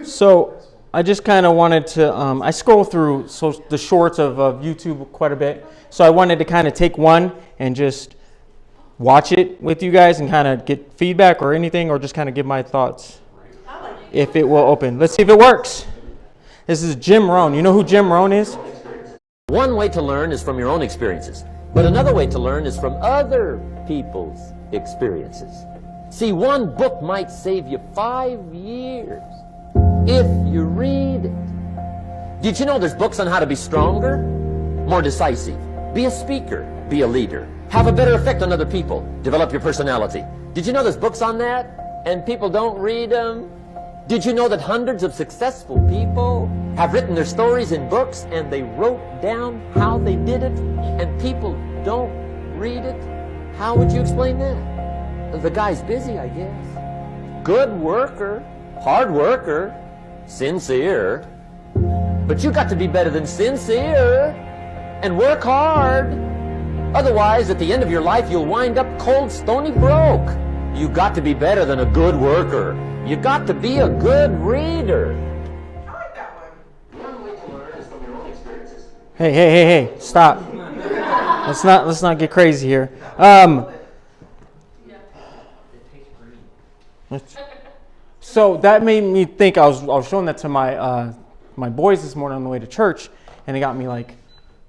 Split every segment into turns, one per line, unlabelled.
So I just kind of wanted to, I scroll through the shorts of YouTube quite a bit. So I wanted to kind of take one and just watch it with you guys and kind of get feedback or anything, or just kind of give my thoughts. If it will open. Let's see if it works. This is Jim Rohn. You know who Jim Rohn is?
One way to learn is from your own experiences, but another way to learn is from other people's experiences. See, one book might save you 5 years if you read it. Did you know there's books on how to be stronger, more decisive, be a speaker, be a leader, have a better effect on other people, develop your personality? Did you know there's books on that and people don't read them? Did you know that hundreds of successful people have written their stories in books and they wrote down how they did it and people don't read it? How would you explain that? The guy's busy, I guess. Good worker, hard worker, sincere. But you got to be better than sincere and work hard. Otherwise, at the end of your life, you'll wind up cold, stony broke. You got to be better than a good worker. You got to be a good reader.
I like that one. One way to learn is from your own experiences.
Hey, stop. Let's not get crazy here. So that made me think. I was showing that to my boys this morning on the way to church, and it got me like,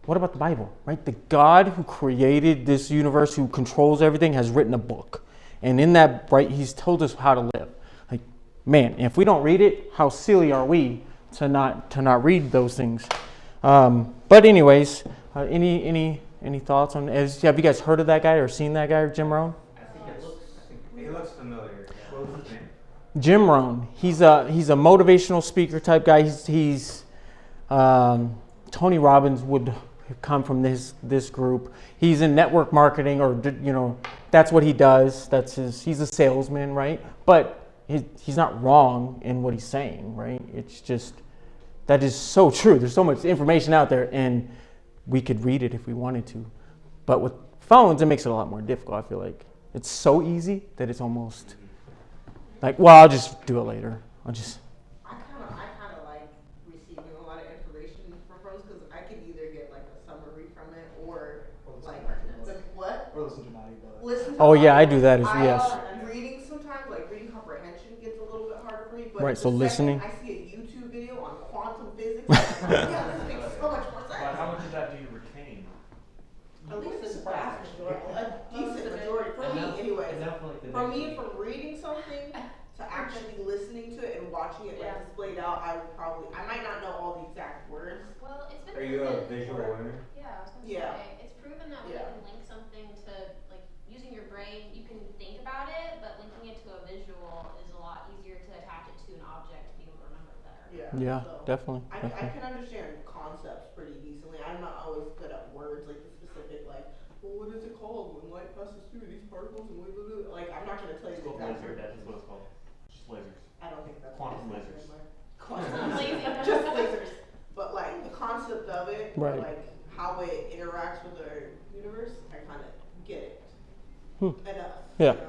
what about the Bible, right? The God who created this universe, who controls everything, has written a book, and in that, right, He's told us how to live. Like, man, if we don't read it, how silly are we to not read those things? But anyways, any thoughts on? Have you guys heard of that guy or seen that guy, Jim Rohn?
I think he looks familiar. What was his name?
Jim Rohn. He's a motivational speaker type guy. He's Tony Robbins would come from this group. He's in network marketing, or that's what he does. He's a salesman, right? But he's not wrong in what he's saying, right? It's just that is so true. There's so much information out there, and we could read it if we wanted to. But with phones, it makes it a lot more difficult. I feel like it's so easy that it's almost like, well, I'll just do it later.
I kind of like receiving a lot of information from pros because I can either get like a summary from it or like what?
Or listen to an audiobook.
I do that yes.
Reading sometimes, like reading comprehension gets a little bit harder for me. But
Right, so listening.
I see a YouTube video on quantum physics. Yeah, this makes so much more sense.
But how much of that do you retain?
At least a vast majority, a decent majority for me, anyway. For me, from reading something to actually listening to it and watching it like displayed out, I might not know all the exact words.
Well, it's been
Are you a visual learner?
Yeah, I was gonna say, it's proven that when you can link something to, like, using your brain, you can think about it, but linking it to a visual is a lot easier to attach it to an object to be able to remember it better.
Yeah, definitely.
I can understand concepts pretty decently. I'm not always good at words, like the specific, like, well, what is it called when light passes through these particles and like, I'm not gonna tell you the exact word.
That is what it's called. Just lasers.
I don't think that's
Quantum
what
lasers.
Just lasers. But like the concept of it,
Right.
like how it interacts with our universe, I kind of get it enough.
Yeah.
You know?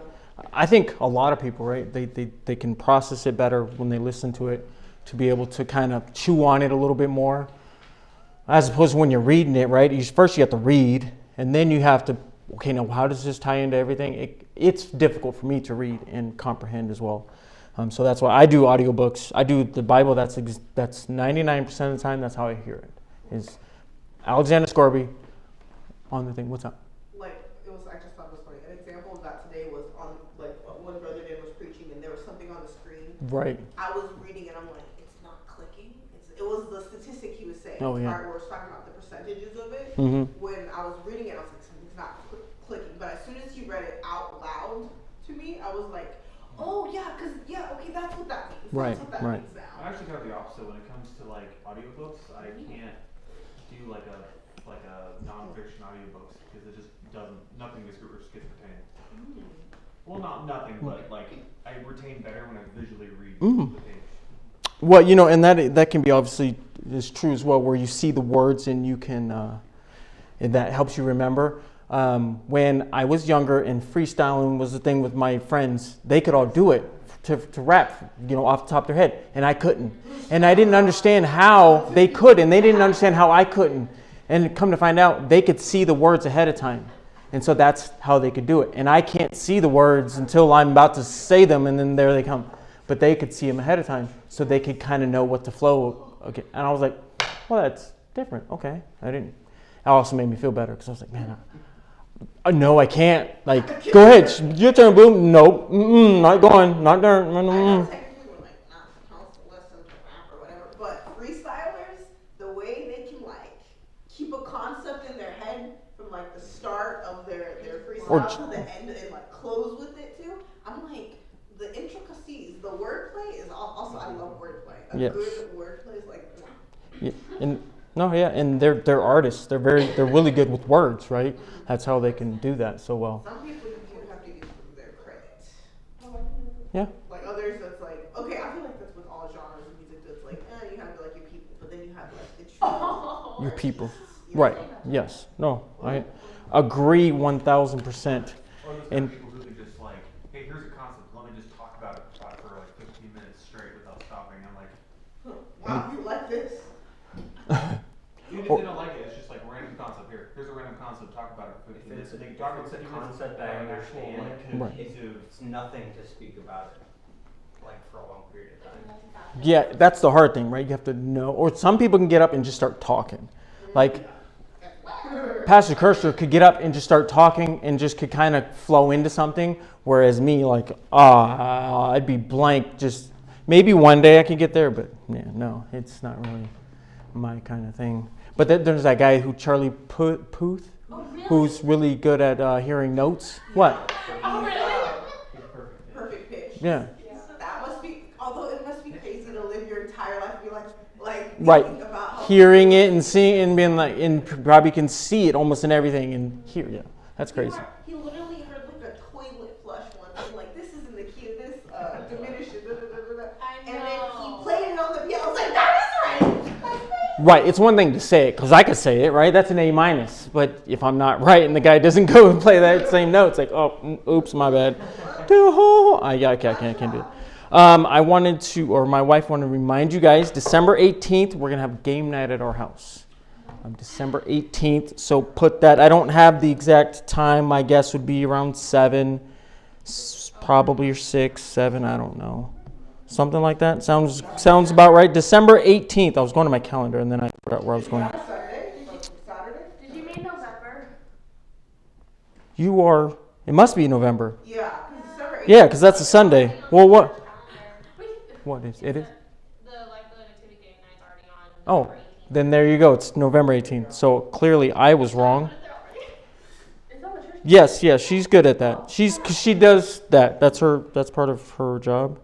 I think a lot of people, right, they can process it better when they listen to it, to be able to kind of chew on it a little bit more, as opposed to when you're reading it, right? First you have to read, and then you have to, okay, now how does this tie into everything? It's difficult for me to read and comprehend as well. So that's why I do audiobooks. I do the Bible. That's 99% of the time. That's how I hear it. Is Alexander Scorby on the thing? What's up?
Like I just thought it was funny. An example of that today was on like one brother did was preaching, and there was something on the screen.
Right.
I was reading and I'm like, it's not clicking. It was the statistic he was saying.
Oh, yeah.
Part where it was talking about the percentages of it.
Mm-hmm.
When I was reading it, I was like, something's not clicking. But as soon as he read it out loud to me, I was like, oh yeah, okay, that's what that means.
Right,
That's what that
right.
means now.
I'm actually kind of the opposite when it comes to like audiobooks. I can't do like a non-fiction audiobooks because it just nothing gets retained. Well, not nothing, but like I retain better when I visually read the page.
Well, and that can be obviously is true as well, where you see the words and you can, and that helps you remember. When I was younger and freestyling was the thing with my friends, they could all do it to rap, off the top of their head, and I couldn't. And I didn't understand how they could, and they didn't understand how I couldn't. And come to find out, they could see the words ahead of time. And so that's how they could do it. And I can't see the words until I'm about to say them, and then there they come. But they could see them ahead of time, so they could kind of know what to flow. Okay. And I was like, well, that's different. Okay. It also made me feel better, because I was like, man, no, I can't. Like, go ahead, your turn, boom. Nope, not going, not there.
I know technically we're like not supposed to listen to rap or whatever, but freestylers, the way they can like keep a concept in their head from like the start of their freestyle to the end and like close with it too. I'm like, the intricacies, the wordplay is also, I love wordplay. A good wordplay is like,
yeah, and they're artists. They're really good with words, right? That's how they can do that so well.
some people you have to give their credit.
Yeah.
Like others, that's like, okay, I feel like that's with all genres of music. That's like, you have to like your people, but then you have like the true
Your people.
artists,
Right. Yes. No. I agree 1,000%.
Or those kind
And
of people who can just like, hey, here's a concept. Let me just talk about it for like 15 minutes straight without stopping. I'm like,
wow, you like this?
even if they don't like it, it's just like random concept here. Here's a random concept. Talk about it for 15 minutes.
If
They
it's,
talk
if it's
about
a
15 minutes
concept that I
about an actual,
understand,
like,
Right.
it's nothing to speak about it, like for a long period of time.
yeah, that's the hard thing, right? You have to know. Or some people can get up and just start talking. Like Pastor Kirschner could get up and just start talking and just could kind of flow into something. Whereas me, like, I'd be blank. Just maybe one day I could get there, but yeah, no, it's not really my kind of thing. But there's that guy Charlie Puth,
Oh, really?
who's really good at hearing notes. What?
Oh, really?
Perfect pitch.
Yeah.
That must be, although it must be crazy to live your entire life, be like
Right.
thinking about how
Hearing it and seeing it and being like, and probably can see it almost in everything and hear. Yeah, that's crazy.
He literally heard like a toilet flush once and like, this is in the key of this diminished,
I
and then
know.
he played it on the piano. I was like, that is right. That's crazy.
Right, it's one thing to say it, because I could say it, right? That's an A minus. But if I'm not right and the guy doesn't go and play that same note, it's like, oh, oops, my bad. I can't do it. I wanted to, or my wife wanted to remind you guys, December 18th, we're going to have game night at our house. December 18th, so put that, I don't have the exact time, my guess would be around 7, probably or 6, 7, I don't know. Something like that. Sounds about right. December 18th. I was going to my calendar and then I forgot where I was going.
Sunday? Saturday?
Did you mean November?
You are. It must be November.
Yeah, because December 18th.
Yeah, because that's a Sunday. Well, what? What is it? Is
The nativity game night's already on.
oh,
November 18th.
then there you go. It's November 18th. So clearly I was wrong.
It's on the church.
Yes, she's good at that. Cause she does that. That's part of her job.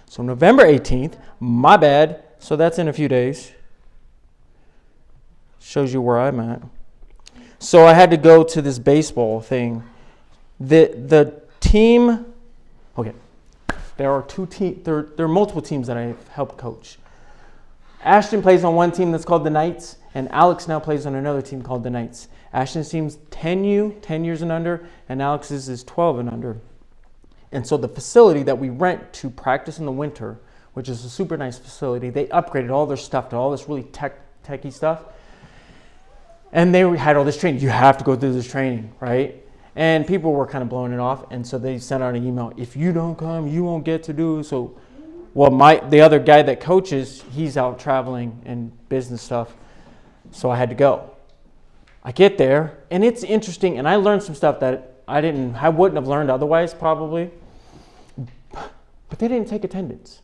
So November 18th. My bad. So that's in a few days. Shows you where I'm at. So I had to go to this baseball thing. The team. Okay. There are there are multiple teams that I help coach. Ashton plays on one team that's called the Knights, and Alex now plays on another team called the Knights. Ashton's team's 10 years and under, and Alex's is 12 and under. And so the facility that we rent to practice in the winter, which is a super nice facility, they upgraded all their stuff to all this really techie stuff. And they had all this training. You have to go through this training, right? And people were kind of blowing it off. And so they sent out an email, if you don't come, you won't get to do. So, well, the other guy that coaches, he's out traveling and business stuff. So I had to go. I get there, and it's interesting. And I learned some stuff that I wouldn't have learned otherwise, probably. But they didn't take attendance.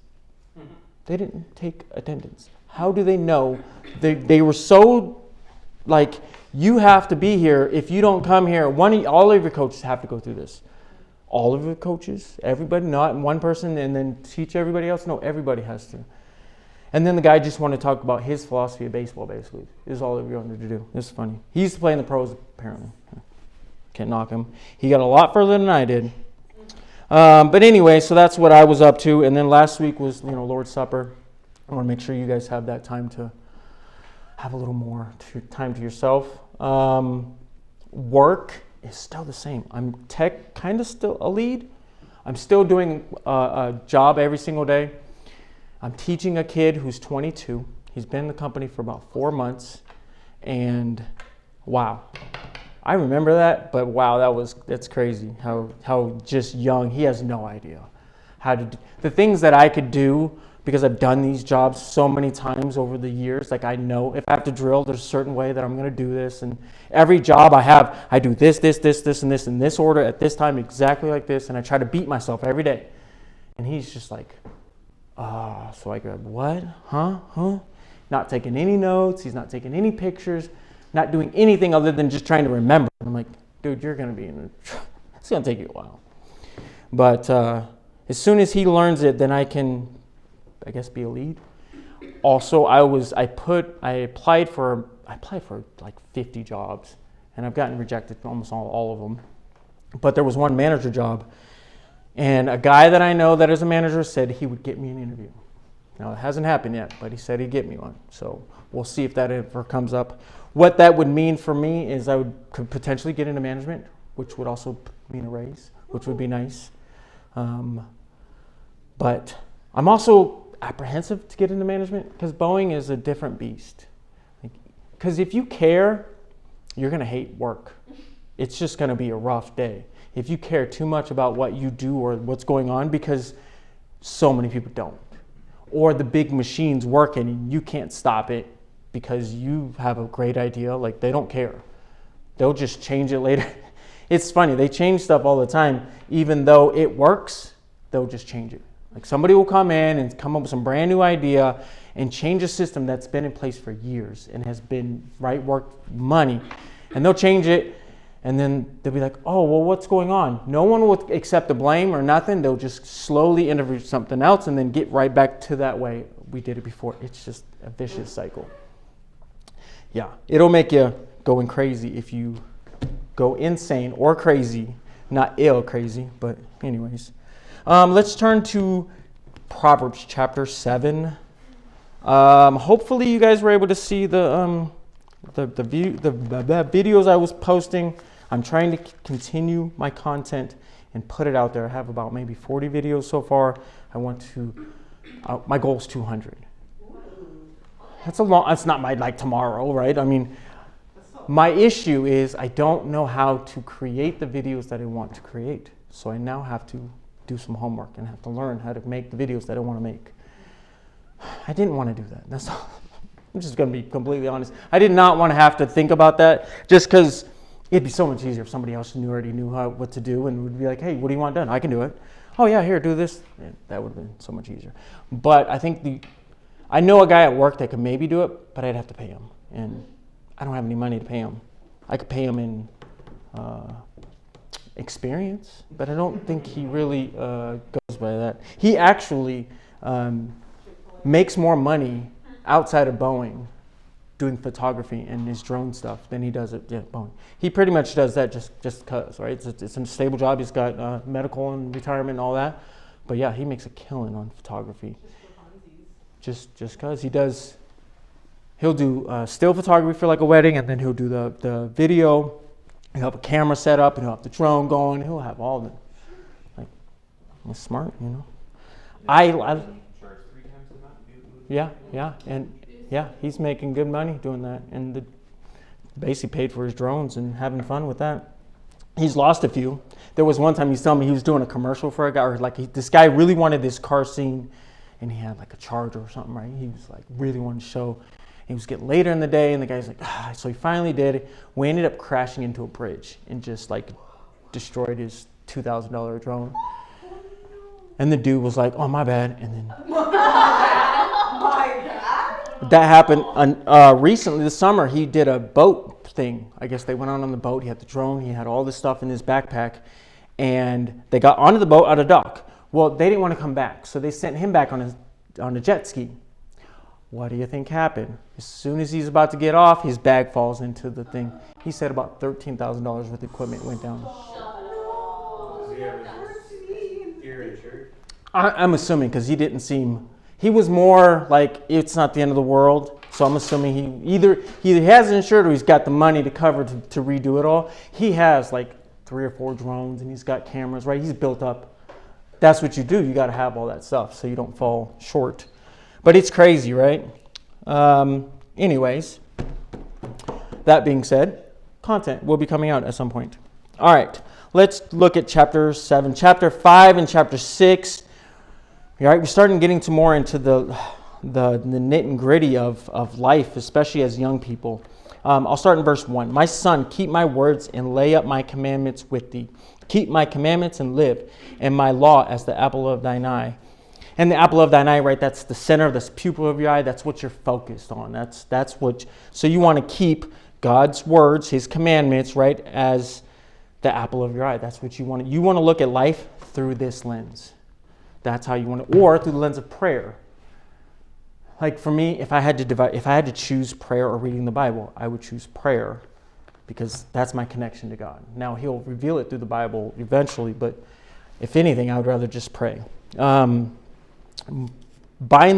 They didn't take attendance. How do they know? They were so, like, you have to be here. If you don't come here, all of your coaches have to go through this. All of your coaches, everybody, not one person, and then teach everybody else. No, everybody has to. And then the guy just wanted to talk about his philosophy of baseball, basically. This is all he wanted to do. It's funny. He used to play in the pros, apparently. Can't knock him. He got a lot further than I did. But anyway, so that's what I was up to. And then last week was, Lord's Supper. I want to make sure you guys have that time to have a little more time to yourself. Work is still the same. I'm kind of still a lead. I'm still doing a job every single day. I'm teaching a kid who's 22. He's been in the company for about 4 months, and wow, I remember that, but wow, that's crazy. How just young, he has no idea how to do the things that I could do because I've done these jobs so many times over the years. Like I know if I have to drill, there's a certain way that I'm going to do this, and every job I have, I do this, and this in this order at this time, exactly like this, and I try to beat myself every day. And he's just like, so I go, what? Huh? Not taking any notes. He's not taking any pictures, not doing anything other than just trying to remember. I'm like, dude, you're going to be it's going to take you a while. But as soon as he learns it, then I can, I guess, be a lead. Also, I applied for like 50 jobs, and I've gotten rejected almost all of them. But there was one manager job, and a guy that I know that is a manager said he would get me an interview. Now, it hasn't happened yet, but he said he'd get me one. So we'll see if that ever comes up. What that would mean for me is could potentially get into management, which would also mean a raise, which would be nice. But I'm also apprehensive to get into management because Boeing is a different beast. Because if you care, you're going to hate work. It's just going to be a rough day. If you care too much about what you do or what's going on, because so many people don't. Or the big machines working and you can't stop it because you have a great idea. Like, they don't care. They'll just change it later. It's funny, they change stuff all the time. Even though it works, they'll just change it. Like, somebody will come in and come up with some brand new idea and change a system that's been in place for years and has been worked money, and they'll change it, and then they'll be like, oh, well, what's going on? No one will accept the blame or nothing. They'll just slowly interview something else and then get right back to that way we did it before. It's just a vicious cycle. Yeah, it'll make you going crazy if you go insane or crazy, not ill crazy, but anyways. Let's turn to Proverbs chapter 7. Hopefully you guys were able to see the videos I was posting. I'm trying to continue my content and put it out there. I have about maybe 40 videos so far. I want to, my goal is 200. That's not like tomorrow, right? I mean, my issue is I don't know how to create the videos that I want to create. So I now have to do some homework and have to learn how to make the videos that I want to make. I didn't want to do that. That's all. I'm just going to be completely honest. I did not want to have to think about that just because it'd be so much easier if somebody else already knew what to do and would be like, hey, what do you want done? I can do it. Oh, yeah, here, do this. Yeah, that would have been so much easier. But I think I know a guy at work that could maybe do it, but I'd have to pay him. And I don't have any money to pay him. I could pay him in experience, but I don't think he really goes by that. He actually makes more money outside of Boeing doing photography and his drone stuff than he does at Boeing. He pretty much does that just because, right? It's a stable job. He's got medical and retirement and all that. But yeah, he makes a killing on photography. Just because he'll do still photography for like a wedding, and then he'll do the video. He'll have a camera set up, and he'll have the drone going. He'll have all the, like, he's smart, you know. Yeah, he's making good money doing that, and basically paid for his drones and having fun with that. He's lost a few. There was one time he's telling me he was doing a commercial for a guy, or like this guy really wanted this car scene, and he had like a Charger or something, right? He was like really wanting to show. It was getting later in the day, and the guy's like, so he finally did it. We ended up crashing into a bridge and just like destroyed his $2,000 drone. And the dude was like, oh, my bad. And then that happened recently this summer. He did a boat thing. I guess they went on the boat. He had the drone. He had all this stuff in his backpack. And they got onto the boat at a dock. Well, they didn't want to come back, so they sent him back on a jet ski. What do you think happened? As soon as he's about to get off, his bag falls into the thing. He said about $13,000 worth of equipment went down. I'm assuming, because he didn't seem... He was more like, it's not the end of the world. So I'm assuming he either has insured or he's got the money to cover to redo it all. He has like 3 or 4 drones, and he's got cameras, right? He's built up that's what you do. You got to have all that stuff so you don't fall short. But it's crazy, right? Anyways, that being said, content will be coming out at some point. All right, let's look at chapter 7. Chapter 5 and chapter 6. All right, we're starting getting to more into the nit and gritty of life, especially as young people. I'll start in verse 1. My son, keep my words and lay up my commandments with thee. Keep my commandments and live, and my law as the apple of thine eye. And the apple of thine eye, right, that's the center of this pupil of your eye. That's what you're focused on. That's what, so you want to keep God's words, his commandments, right, as the apple of your eye. That's what you want to, look at life through this lens. That's how you want to, or through the lens of prayer. Like for me, if I had to choose prayer or reading the Bible, I would choose prayer because that's my connection to God. Now he'll reveal it through the Bible eventually, but if anything, I would rather just pray. Bind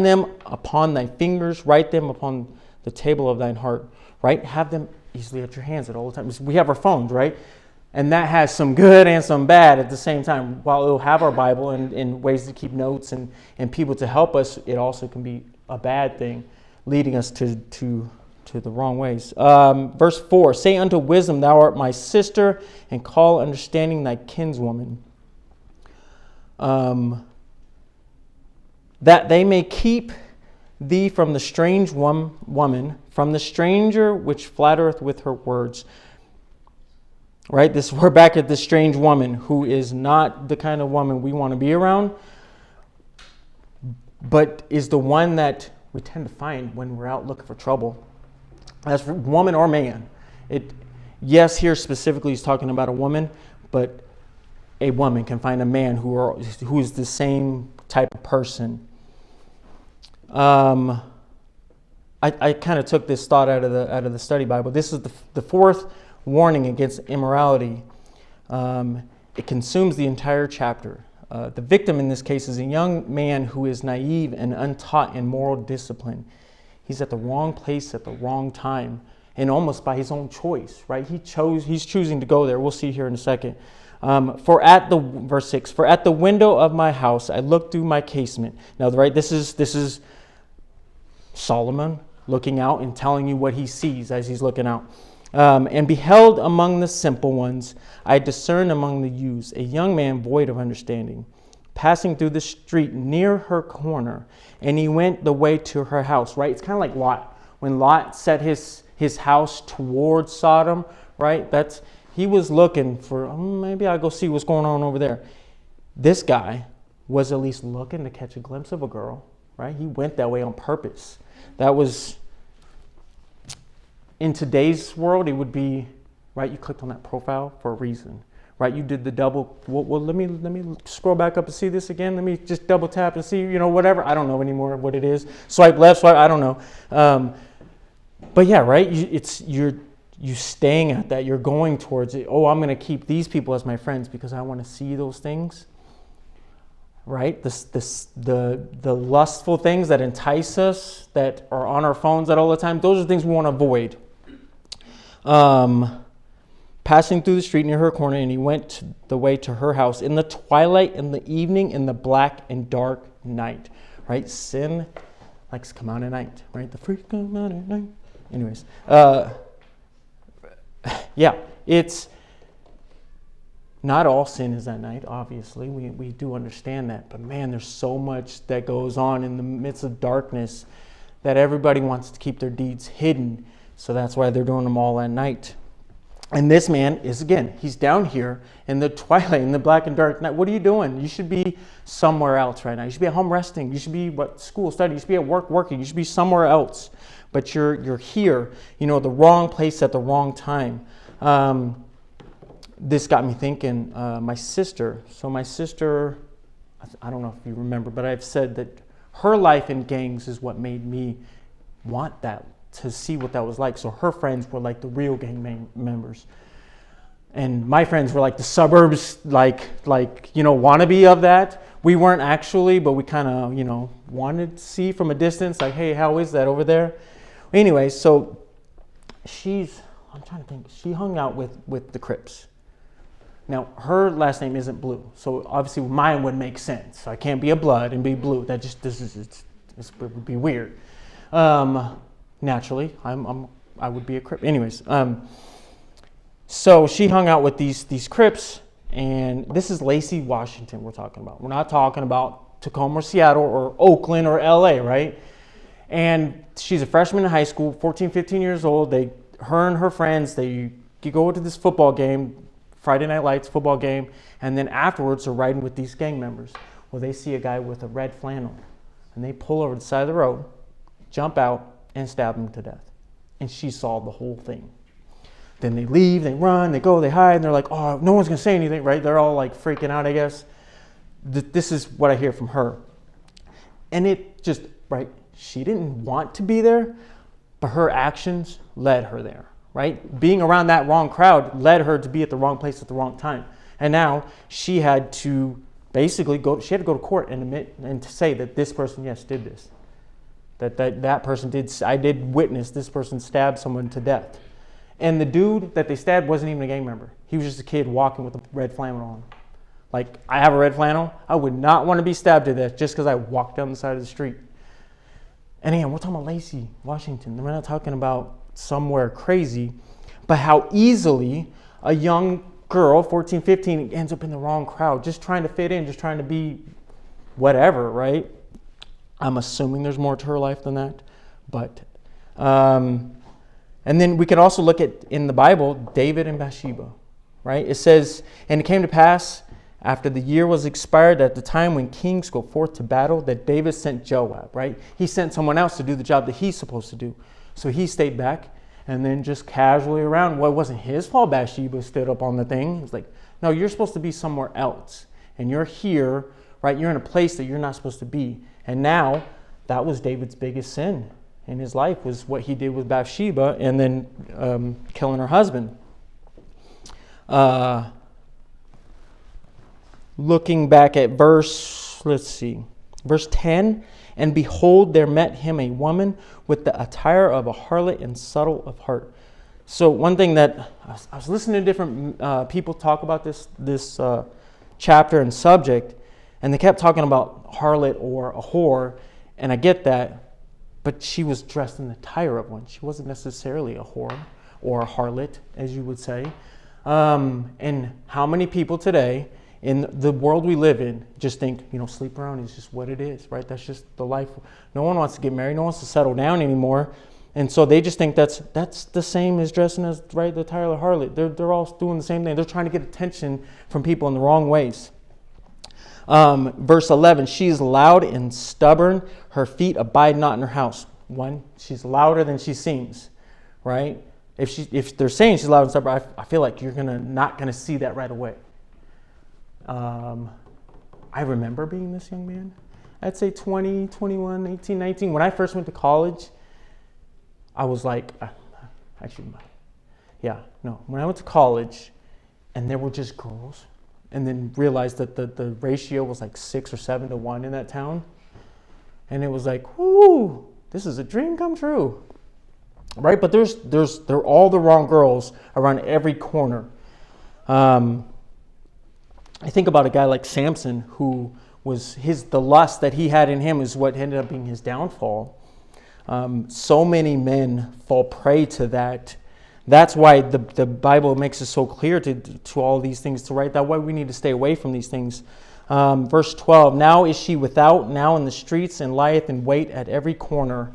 them upon thy fingers, write them upon the table of thine heart, right? Have them easily at your hands at all times. We have our phones, right? And that has some good and some bad at the same time. While it'll have our Bible and ways to keep notes and people to help us, it also can be a bad thing, leading us to the wrong ways. Verse 4, say unto wisdom, thou art my sister, and call understanding thy kinswoman. That they may keep thee from the strange woman, from the stranger which flattereth with her words. Right? We're back at this strange woman who is not the kind of woman we want to be around, but is the one that we tend to find when we're out looking for trouble. As for woman or man. Yes, here specifically he's talking about a woman, but a woman can find a man who is the same type of person. I kind of took this thought out of the study Bible. This is the fourth warning against immorality. It consumes the entire chapter. The victim in this case is a young man who is naive and untaught in moral discipline. He's at the wrong place at the wrong time, and almost by his own choice, right? He's choosing to go there. We'll see here in a second. Verse 6, for at the window of my house I looked through my casement. Now, right, this is Solomon looking out and telling you what he sees as he's looking out. And beheld among the simple ones, I discerned among the youths a young man void of understanding, passing through the street near her corner, and he went the way to her house, right? It's kind of like Lot. When Lot set his house towards Sodom, right? He was looking for, maybe I'll go see what's going on over there. This guy was at least looking to catch a glimpse of a girl, right? He went that way on purpose. That was, in today's world, it would be, right, you clicked on that profile for a reason, right? You did the double, well, let me scroll back up and see this again. Let me just double tap and see, whatever. I don't know anymore what it is. Swipe left, swipe, I don't know. But yeah, right, you staying at that, you're going towards it. Oh, I'm going to keep these people as my friends because I want to see those things, right? The lustful things that entice us, that are on our phones at all the time, those are things we want to avoid. Passing through the street near her corner, and he went the way to her house in the twilight, in the evening, in the black and dark night, right? Sin likes to come out at night, right? The freak come out at night. Anyways, yeah, it's not all sin is at night, obviously. We do understand that. But man, there's so much that goes on in the midst of darkness that everybody wants to keep their deeds hidden. So that's why they're doing them all at night. And this man is, again, he's down here in the twilight, in the black and dark night. What are you doing? You should be somewhere else right now. You should be at home resting. You should be school studying. You should be at work working. You should be somewhere else. But you're here, the wrong place at the wrong time. This got me thinking, my sister, I don't know if you remember, but I've said that her life in gangs is what made me want that, to see what that was like. So her friends were like the real gang members. And my friends were like the suburbs, wannabe of that. We weren't actually, but we kind of, wanted to see from a distance, like, hey, how is that over there? Anyway, so I'm trying to think, she hung out with the Crips. Now, her last name isn't Blue, so obviously mine would make sense. I can't be a Blood and be Blue. That just it would be weird. Naturally, I would be a Crip. Anyways, so she hung out with these Crips, and this is Lacey, Washington. We're talking about. We're not talking about Tacoma or Seattle or Oakland or LA, right? And she's a freshman in high school, 14, 15 years old. Her and her friends, they go to this football game, Friday Night Lights football game, and then afterwards they're riding with these gang members. Well, they see a guy with a red flannel, and they pull over to the side of the road, jump out, and stab him to death. And she saw the whole thing. Then they leave, they run, they go, they hide, and they're like, oh, no one's going to say anything, right? They're all like freaking out, I guess. This is what I hear from her. And it just, right, she didn't want to be there, but her actions led her there, right? Being around that wrong crowd led her to be at the wrong place at the wrong time. And now she had to basically go to court and admit and to say that this person, yes, did this. That person did, I did witness this person stabbed someone to death. And the dude that they stabbed wasn't even a gang member. He was just a kid walking with a red flannel on. Like, I have a red flannel. I would not want to be stabbed to death just because I walked down the side of the street. And again, we're talking about Lacey, Washington. We're not talking about somewhere crazy, but how easily a young girl, 14, 15, ends up in the wrong crowd, just trying to fit in, just trying to be whatever, right? I'm assuming there's more to her life than that. But, and then we can also look at, in the Bible, David and Bathsheba, right? It says, and it came to pass, after the year was expired, at the time when kings go forth to battle, that David sent Joab, right? He sent someone else to do the job that he's supposed to do. So he stayed back and then just casually around. Well, it wasn't his fault Bathsheba stood up on the thing. It's like, no, you're supposed to be somewhere else. And you're here, right? You're in a place that you're not supposed to be. And now, that was David's biggest sin in his life, was what he did with Bathsheba and then killing her husband. Looking back at verse 10, and behold, there met him a woman with the attire of a harlot and subtle of heart. So one thing that I was listening to different people talk about this chapter and subject, and they kept talking about harlot or a whore, and I get that, but she was dressed in the attire of one. She wasn't necessarily a whore or a harlot, as you would say. And how many people today, in the world we live in, just think, sleep around is just what it is, right? That's just the life. No one wants to get married. No one wants to settle down anymore. And so they just think that's the same as dressing as, right, the attire of harlot. They're all doing the same thing. They're trying to get attention from people in the wrong ways. Verse 11, she is loud and stubborn. Her feet abide not in her house. One, she's louder than she seems, right? If they're saying she's loud and stubborn, I feel like you're not gonna see that right away. I remember being this young man. I'd say 20, 21, 18, 19. When I first went to college, I was like, when I went to college and there were just girls, and then realized that the ratio was like 6 or 7 to 1 in that town. And it was like, whoo, this is a dream come true. Right? But they're all the wrong girls around every corner. I think about a guy like Samson, who was the lust that he had in him is what ended up being his downfall. So many men fall prey to that. That's why the Bible makes it so clear to all these things to write. That why we need to stay away from these things. Verse 12, now is she without, now in the streets, and lieth in wait at every corner.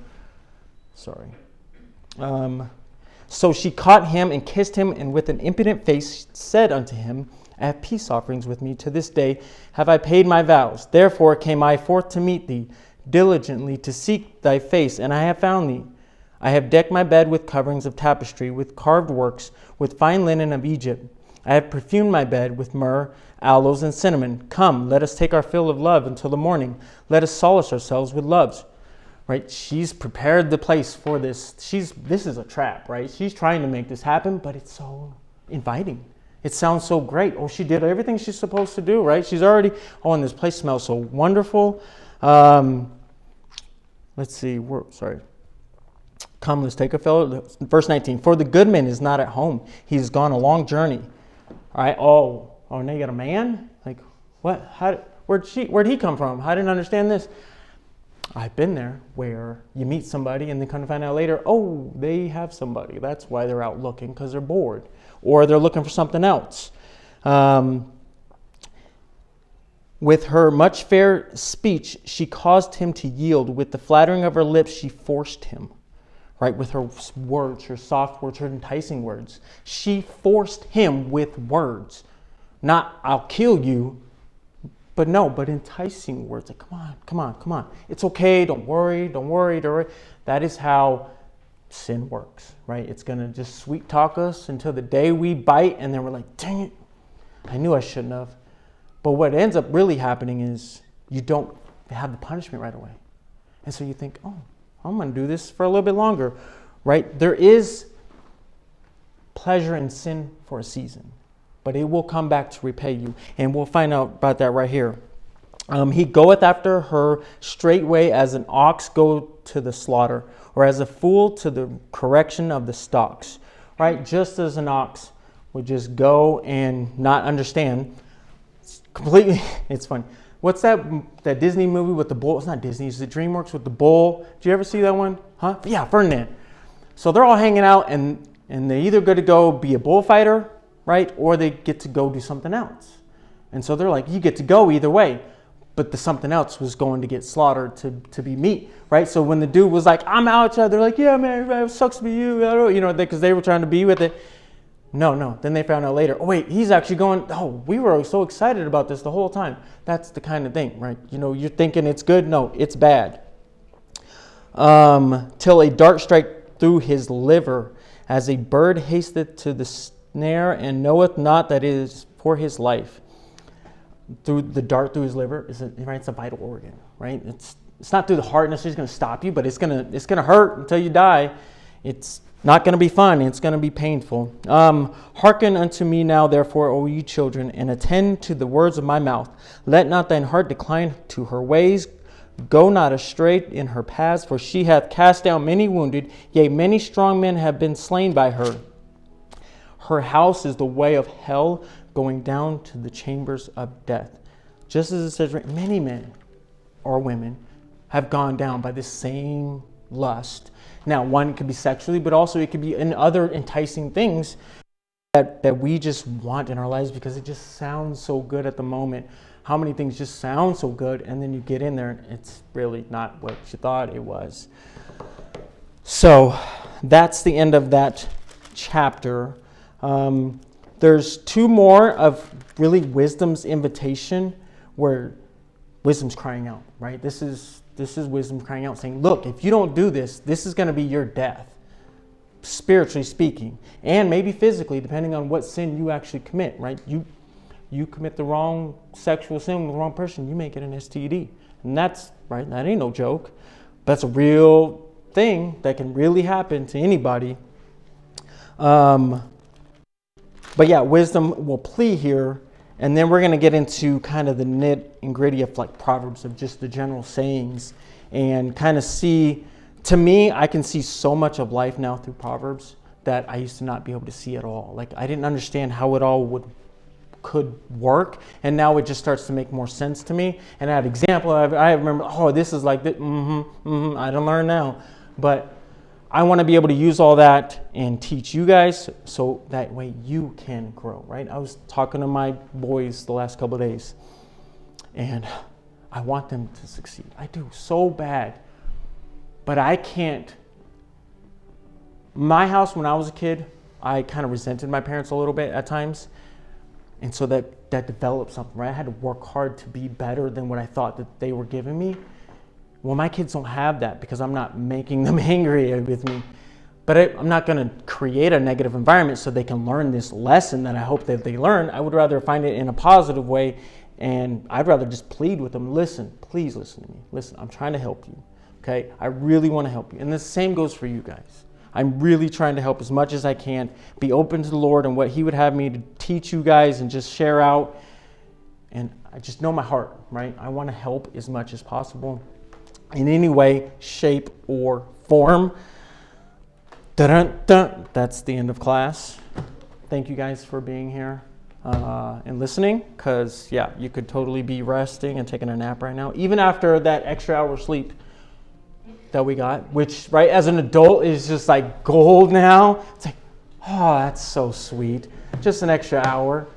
So she caught him and kissed him, and with an impudent face said unto him, I have peace offerings with me. To this day have I paid my vows. Therefore came I forth to meet thee, diligently to seek thy face, and I have found thee. I have decked my bed with coverings of tapestry, with carved works, with fine linen of Egypt. I have perfumed my bed with myrrh, aloes, and cinnamon. Come, let us take our fill of love until the morning. Let us solace ourselves with loves. Right? She's prepared the place for this. This is a trap, right? She's trying to make this happen, but it's so inviting. It sounds so great. Oh, she did everything she's supposed to do, right? She's already, and this place smells so wonderful. Let's see, Come, let's take a fill. Verse 19, for the good man is not at home. He's gone a long journey. All right, Oh, now you got a man? Like, what? Where'd he come from? I didn't understand this. I've been there where you meet somebody and then come to find out later, oh, they have somebody. That's why they're out looking, because they're bored. Or they're looking for something else. With her much fair speech, she caused him to yield. With the flattering of her lips, she forced him. Right? With her words, her soft words, her enticing words. She forced him with words. Not, I'll kill you. But enticing words. Like, come on. It's okay. Don't worry. That is how sin works, right? It's going to just sweet talk us until the day we bite, and then we're like, dang it, I knew I shouldn't have. But what ends up really happening is you don't have the punishment right away. And so you think, oh, I'm going to do this for a little bit longer, right? There is pleasure in sin for a season, but it will come back to repay you. And we'll find out about that right here. He goeth after her straightway as an ox go to the slaughter, or as a fool to the correction of the stocks. Right? Just as an ox would just go and not understand. Completely, it's funny. What's that Disney movie with the bull? It's not Disney, it's the DreamWorks with the bull. Did you ever see that one? Huh? Yeah, Ferdinand. So they're all hanging out and they're either going to go be a bullfighter, right? Or they get to go do something else. And so they're like, you get to go either way. But the something else was going to get slaughtered to be meat, right? So when the dude was like, I'm out, they're like, yeah, man, it sucks to be you, because they were trying to be with it. No. Then they found out later, oh, wait, he's actually going, oh, we were so excited about this the whole time. That's the kind of thing, right? You're thinking it's good. No, it's bad. Till a dart strike through his liver, as a bird hasteth to the snare, and knoweth not that it is for his life. Through the dart through his liver it's a vital organ, right? It's not through the heart necessarily going to stop you, but it's gonna hurt until you die. It's not going to be fun. It's going to be painful. Hearken unto me now, therefore, O ye children, and attend to the words of my mouth. Let not thine heart decline to her ways. Go not astray in her paths, for she hath cast down many wounded, yea, many strong men have been slain by her. Her house is the way of hell, going down to the chambers of death. Just as it says, many men or women have gone down by this same lust. Now, one could be sexually, but also it could be in other enticing things that we just want in our lives because it just sounds so good at the moment. How many things just sound so good, and then you get in there and it's really not what you thought it was. So that's the end of that chapter. There's two more of really wisdom's invitation, where wisdom's crying out, right? This is wisdom crying out, saying, look, if you don't do this, this is going to be your death, spiritually speaking, and maybe physically, depending on what sin you actually commit, right? You commit the wrong sexual sin with the wrong person, you may get an STD. And that's, right, that ain't no joke. That's a real thing that can really happen to anybody. But yeah, wisdom will plea here, and then we're going to get into kind of the nit and gritty of like Proverbs, of just the general sayings, and kind of see, to me, I can see so much of life now through Proverbs that I used to not be able to see at all. Like I didn't understand how it all could work, and now it just starts to make more sense to me. And I have example, I remember, oh, this is like this, I don't learn now, but I want to be able to use all that and teach you guys so that way you can grow, right? I was talking to my boys the last couple of days, and I want them to succeed. I do so bad, but I can't. My house, when I was a kid, I kind of resented my parents a little bit at times, and so that developed something, right? I had to work hard to be better than what I thought that they were giving me. Well, my kids don't have that because I'm not making them angry with me. But I'm not going to create a negative environment so they can learn this lesson that I hope that they learn. I would rather find it in a positive way, and I'd rather just plead with them. Listen, please listen to me. Listen, I'm trying to help you, okay? I really want to help you. And the same goes for you guys. I'm really trying to help as much as I can, be open to the Lord and what He would have me to teach you guys and just share out. And I just know my heart, right? I want to help as much as possible in any way, shape, or form. Dun-dun-dun. That's the end of class. Thank you guys for being here. and listening, because yeah, you could totally be resting and taking a nap right now, even after that extra hour sleep that we got, which right as an adult is just like gold now. It's like, oh, that's so sweet, just an extra hour.